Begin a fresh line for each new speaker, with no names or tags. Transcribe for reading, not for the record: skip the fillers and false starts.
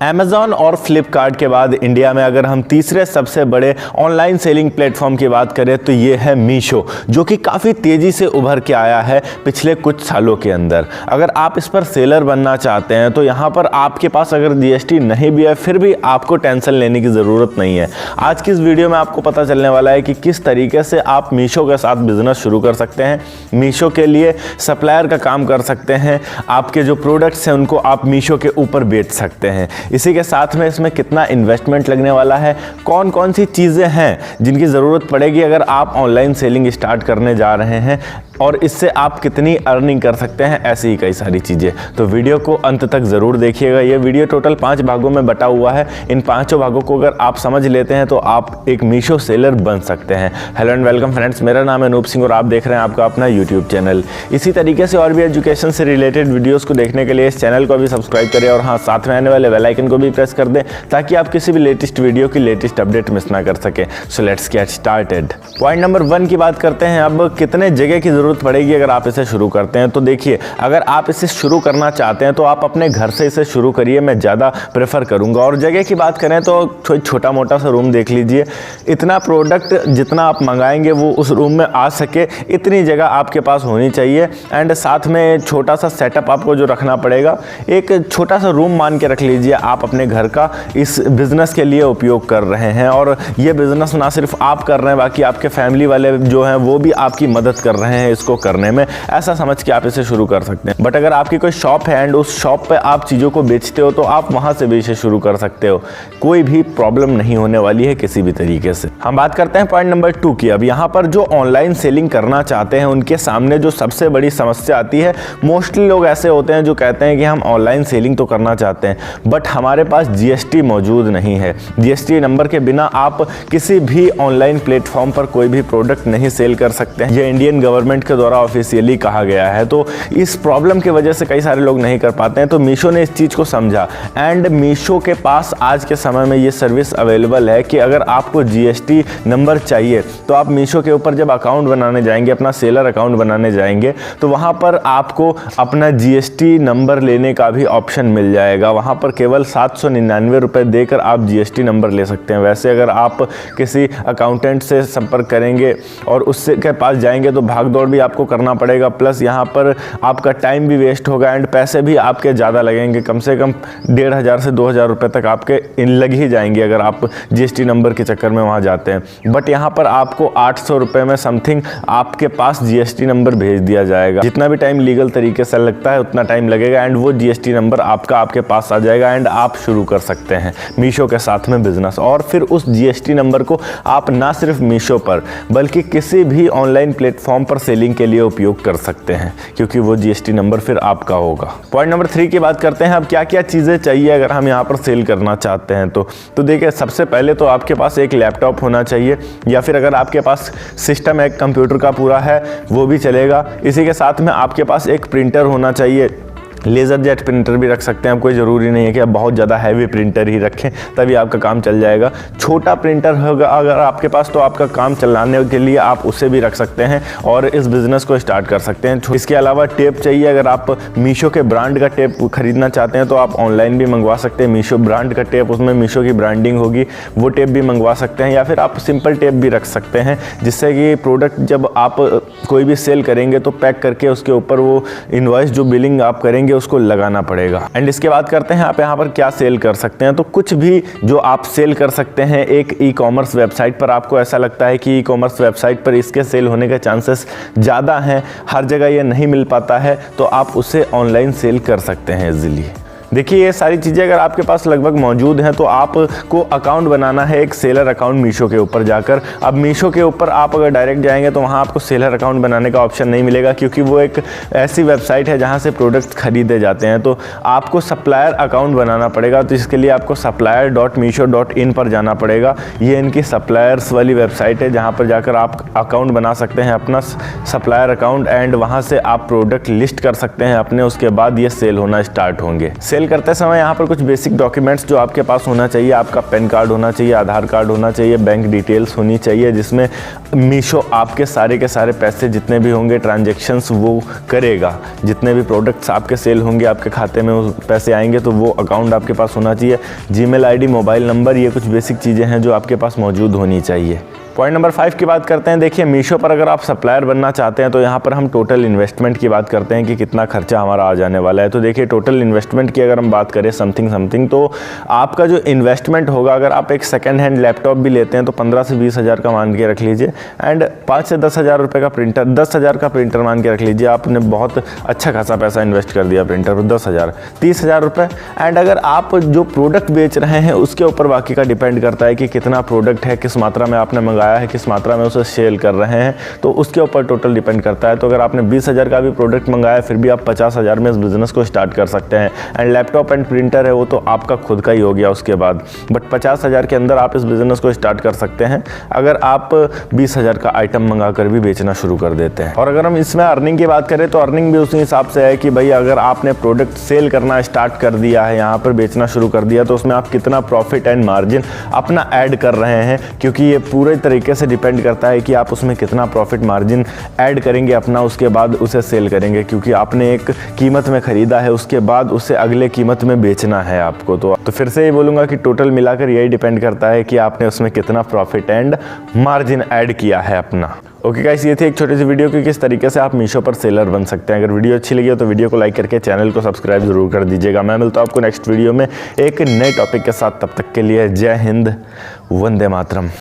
Amazon और फ्लिपकार्ट के बाद इंडिया में अगर हम तीसरे सबसे बड़े ऑनलाइन सेलिंग प्लेटफॉर्म की बात करें तो ये है मीशो, जो कि काफ़ी तेज़ी से उभर के आया है पिछले कुछ सालों के अंदर। अगर आप इस पर सेलर बनना चाहते हैं तो यहाँ पर आपके पास अगर जीएसटी नहीं भी है फिर भी आपको टेंशन लेने की ज़रूरत नहीं है। आज की इस वीडियो में आपको पता चलने वाला है कि किस तरीके से आप मीशो के साथ बिजनेस शुरू कर सकते हैं, मीशो के लिए सप्लायर का काम कर सकते हैं, आपके जो प्रोडक्ट्स हैं उनको आप मीशो के ऊपर बेच सकते हैं। इसी के साथ में इसमें कितना इन्वेस्टमेंट लगने वाला है, कौन कौन सी चीज़ें हैं जिनकी ज़रूरत पड़ेगी अगर आप ऑनलाइन सेलिंग स्टार्ट करने जा रहे हैं, और इससे आप कितनी अर्निंग कर सकते हैं, ऐसी ही कई सारी चीज़ें। तो वीडियो को अंत तक ज़रूर देखिएगा। ये वीडियो टोटल 5 भागों में बटा हुआ है। इन 5 भागों को अगर आप समझ लेते हैं तो आप एक मीशो सेलर बन सकते हैं। हेलो एंड वेलकम फ्रेंड्स, मेरा नाम है अनूप सिंह और आप देख रहे हैं आपका अपना यूट्यूब चैनल। इसी तरीके से और भी एजुकेशन से रिलेटेड वीडियोज़ को देखने के लिए इस चैनल को भी सब्सक्राइब करें और हाँ, साथ में आने वाले बेल आइकन को भी प्रेस कर दें ताकि आप किसी भी लेटेस्ट वीडियो की लेटेस्ट अपडेट मिस ना कर सकें। So let's get started. Point number 1 की बात करते हैं। अब कितने जगह की ज़रूरत पड़ेगी अगर आप इसे शुरू करते हैं? तो देखिए, अगर आप इसे शुरू करना चाहते हैं तो आप अपने घर से इसे शुरू करिए, मैं ज़्यादा प्रेफर करूंगा। और जगह की बात करें तो छोटा मोटा सा रूम देख लीजिए, इतना प्रोडक्ट जितना आप मंगाएंगे वो उस रूम में आ सके इतनी जगह आपके पास होनी चाहिए। एंड साथ में छोटा सा सेटअप आपको जो रखना पड़ेगा, एक छोटा सा रूम मान के रख लीजिए आप अपने घर का इस बिज़नेस के लिए उपयोग कर रहे हैं। और ये बिज़नेस ना सिर्फ आप कर रहे हैं, बाकी आपके फैमिली वाले जो हैं वो भी आपकी मदद कर रहे हैं इसको करने में, ऐसा समझ के आप इसे शुरू कर सकते हैं। बट अगर आपकी कोई शॉप है एंड उस शॉप पे आप चीज़ों को बेचते हो तो आप वहाँ से भी इसे शुरू कर सकते हो, कोई भी प्रॉब्लम नहीं होने वाली है किसी भी तरीके से। हम बात करते हैं पॉइंट नंबर 2 की। अब यहाँ पर जो ऑनलाइन सेलिंग करना चाहते हैं उनके सामने जो सबसे बड़ी समस्या आती है, मोस्टली लोग ऐसे होते हैं जो कहते हैं कि हम ऑनलाइन सेलिंग तो करना चाहते हैं बट हमारे पास जीएसटी मौजूद नहीं है। जीएसटी नंबर के बिना आप किसी भी ऑनलाइन प्लेटफॉर्म पर कोई भी प्रोडक्ट नहीं सेल कर सकते हैं। ये इंडियन गवर्नमेंट के द्वारा ऑफिशियली कहा गया है। तो इस प्रॉब्लम की वजह से कई सारे लोग नहीं कर पाते हैं। तो मीशो ने इस चीज़ को समझा एंड मीशो के पास आज के समय में ये सर्विस अवेलेबल है कि अगर आपको जीएसटी नंबर चाहिए तो आप मीशो के ऊपर जब अकाउंट बनाने जाएंगे, अपना सेलर अकाउंट बनाने जाएंगे, तो वहाँ पर आपको अपना जीएसटी नंबर लेने का भी ऑप्शन मिल जाएगा। वहाँ पर केवल 799 रुपये देकर आप जीएसटी नंबर ले सकते हैं। वैसे अगर आप किसी अकाउंटेंट से संपर्क करेंगे और उससे के पास जाएंगे तो भाग दौड़ भी आपको करना पड़ेगा, प्लस यहाँ पर आपका टाइम भी वेस्ट होगा एंड पैसे भी आपके ज़्यादा लगेंगे। कम से कम 1500 से 2000 रुपये तक आपके लग ही जाएंगे अगर आप जीएसटी नंबर के चक्कर में वहाँ जाते हैं। बट यहाँ पर आपको 800 रुपये में समथिंग आपके पास जीएसटी नंबर भेज दिया जाएगा। जितना भी टाइम लीगल तरीके से लगता है उतना टाइम लगेगा एंड वो जीएसटी नंबर आपके पास आ जाएगा एंड आप शुरू कर सकते हैं मीशो के साथ में बिजनेस। और फिर उस जीएसटी नंबर को आप ना सिर्फ मीशो पर बल्कि किसी भी ऑनलाइन प्लेटफॉर्म पर सेलिंग के लिए उपयोग कर सकते हैं, क्योंकि वो जीएसटी नंबर फिर आपका होगा। पॉइंट नंबर 3 की बात करते हैं। अब क्या क्या चीज़ें चाहिए अगर हम यहाँ पर सेल करना चाहते हैं? तो देखिए, सबसे पहले तो आपके पास एक लैपटॉप होना चाहिए, या फिर अगर आपके पास सिस्टम एक कंप्यूटर का पूरा है वो भी चलेगा। इसी के साथ में आपके पास एक प्रिंटर होना चाहिए। लेज़र जेट प्रिंटर भी रख सकते हैं आप, कोई ज़रूरी नहीं है कि आप बहुत ज़्यादा हैवी प्रिंटर ही रखें तभी आपका काम चल जाएगा। छोटा प्रिंटर होगा अगर आपके पास तो आपका काम चलाने के लिए आप उसे भी रख सकते हैं और इस बिज़नेस को स्टार्ट कर सकते हैं। इसके अलावा टेप चाहिए। अगर आप मीशो के ब्रांड का टेप खरीदना चाहते हैं तो आप ऑनलाइन भी मंगवा सकते हैं। मीशो ब्रांड का टेप, उसमें मीशो की ब्रांडिंग होगी, वो टेप भी मंगवा सकते हैं। या फिर आप सिंपल टेप भी रख सकते हैं, जिससे कि प्रोडक्ट जब आप कोई भी सेल करेंगे तो पैक करके उसके ऊपर वो इनवॉइस जो बिलिंग आप करेंगे उसको लगाना पड़ेगा। एंड इसके बाद करते हैं आप यहाँ पर क्या सेल कर सकते हैं। तो कुछ भी जो आप सेल कर सकते हैं एक ई कॉमर्स वेबसाइट पर, आपको ऐसा लगता है कि ई कॉमर्स वेबसाइट पर इसके सेल होने के चांसेस ज़्यादा हैं, हर जगह ये नहीं मिल पाता है, तो आप उसे ऑनलाइन सेल कर सकते हैं इजीली। देखिए, ये सारी चीज़ें अगर आपके पास लगभग मौजूद हैं तो आपको अकाउंट बनाना है, एक सेलर अकाउंट मीशो के ऊपर जाकर। अब मीशो के ऊपर आप अगर डायरेक्ट जाएंगे तो वहाँ आपको सेलर अकाउंट बनाने का ऑप्शन नहीं मिलेगा, क्योंकि वो एक ऐसी वेबसाइट है जहाँ से प्रोडक्ट खरीदे जाते हैं। तो आपको सप्लायर अकाउंट बनाना पड़ेगा। तो इसके लिए आपको supplier.misho.in पर जाना पड़ेगा। ये इनकी सप्लायर्स वाली वेबसाइट है जहाँ पर जाकर आप अकाउंट बना सकते हैं, अपना सप्लायर अकाउंट, एंड वहाँ से आप प्रोडक्ट लिस्ट कर सकते हैं अपने। उसके बाद ये सेल होना स्टार्ट होंगे। सेल सेल करते समय यहाँ पर कुछ बेसिक डॉक्यूमेंट्स जो आपके पास होना चाहिए, आपका पैन कार्ड होना चाहिए, आधार कार्ड होना चाहिए, बैंक डिटेल्स होनी चाहिए, जिसमें मीशो आपके सारे के सारे पैसे जितने भी होंगे ट्रांजैक्शंस वो करेगा। जितने भी प्रोडक्ट्स आपके सेल होंगे आपके खाते में वो पैसे आएंगे, तो वो अकाउंट आपके पास होना चाहिए। जीमेल आईडी, मोबाइल नंबर, ये कुछ बेसिक चीज़ें हैं जो आपके पास मौजूद होनी चाहिए। पॉइंट नंबर 5 की बात करते हैं। देखिए, मीशो पर अगर आप सप्लायर बनना चाहते हैं तो यहाँ पर हम टोटल इन्वेस्टमेंट की बात करते हैं कि कितना खर्चा हमारा आ जाने वाला है। तो देखिए, टोटल इन्वेस्टमेंट की अगर हम बात करें समथिंग तो आपका जो इन्वेस्टमेंट होगा, अगर आप एक सेकेंड हैंड लैपटॉप भी लेते हैं तो 15 से 20 हज़ार का मान के रख लीजिए, एंड 5 से 10 हज़ार रुपये का प्रिंटर, 10 हज़ार का प्रिंटर मान के रख लीजिए। आपने बहुत अच्छा खासा पैसा इन्वेस्ट कर दिया प्रिंटर पर, 10 हज़ार, 30 हज़ार रुपये। एंड अगर आप जो प्रोडक्ट बेच रहे हैं उसके ऊपर बाकी का डिपेंड करता है कि कितना प्रोडक्ट है, किस मात्रा में आपने मंगाया है, किस मात्रा में उसे सेल कर रहे हैं, तो उसके ऊपर टोटल डिपेंड करता है। तो अगर आपने 20 हज़ार का भी प्रोडक्ट मंगाया फिर भी आप 50 हज़ार में इस बिज़नेस को स्टार्ट कर सकते हैं। एंड लैपटॉप एंड प्रिंटर है वो तो आपका खुद का ही हो गया उसके बाद, बट 50 हज़ार के अंदर आप इस बिज़नेस को स्टार्ट कर सकते हैं अगर आप 20 हज़ार का आइटम मंगा कर भी बेचना शुरू कर देते हैं। और अगर हम इसमें अर्निंग की बात करें तो अर्निंग भी उसी हिसाब से है कि भाई अगर आपने प्रोडक्ट सेल करना स्टार्ट कर दिया है, यहाँ पर बेचना शुरू कर दिया, तो उसमें आप कितना प्रॉफिट एंड मार्जिन अपना ऐड कर रहे हैं, क्योंकि ये पूरे तरीके से डिपेंड करता है कि आप उसमें कितना प्रॉफिट मार्जिन ऐड करेंगे अपना, उसके बाद उसे सेल करेंगे। क्योंकि आपने एक कीमत में ख़रीदा है, उसके बाद उसे अगले कीमत में बेचना है आपको। तो फिर से ये बोलूँगा कि टोटल मिलाकर यही डिपेंड करता है कि आपने उसमें कितना प्रॉफिट एंड मार्जिन ऐड किया है अपना। ओके गाइस, ये थी एक छोटी सी वीडियो कि किस तरीके से आप मीशो पर सेलर बन सकते हैं। अगर वीडियो अच्छी लगी हो तो वीडियो को लाइक करके चैनल को सब्सक्राइब जरूर कर दीजिएगा। मैं मिलता हूँ आपको नेक्स्ट वीडियो में एक नए टॉपिक के साथ। तब तक के लिए जय हिंद, वंदे मातरम।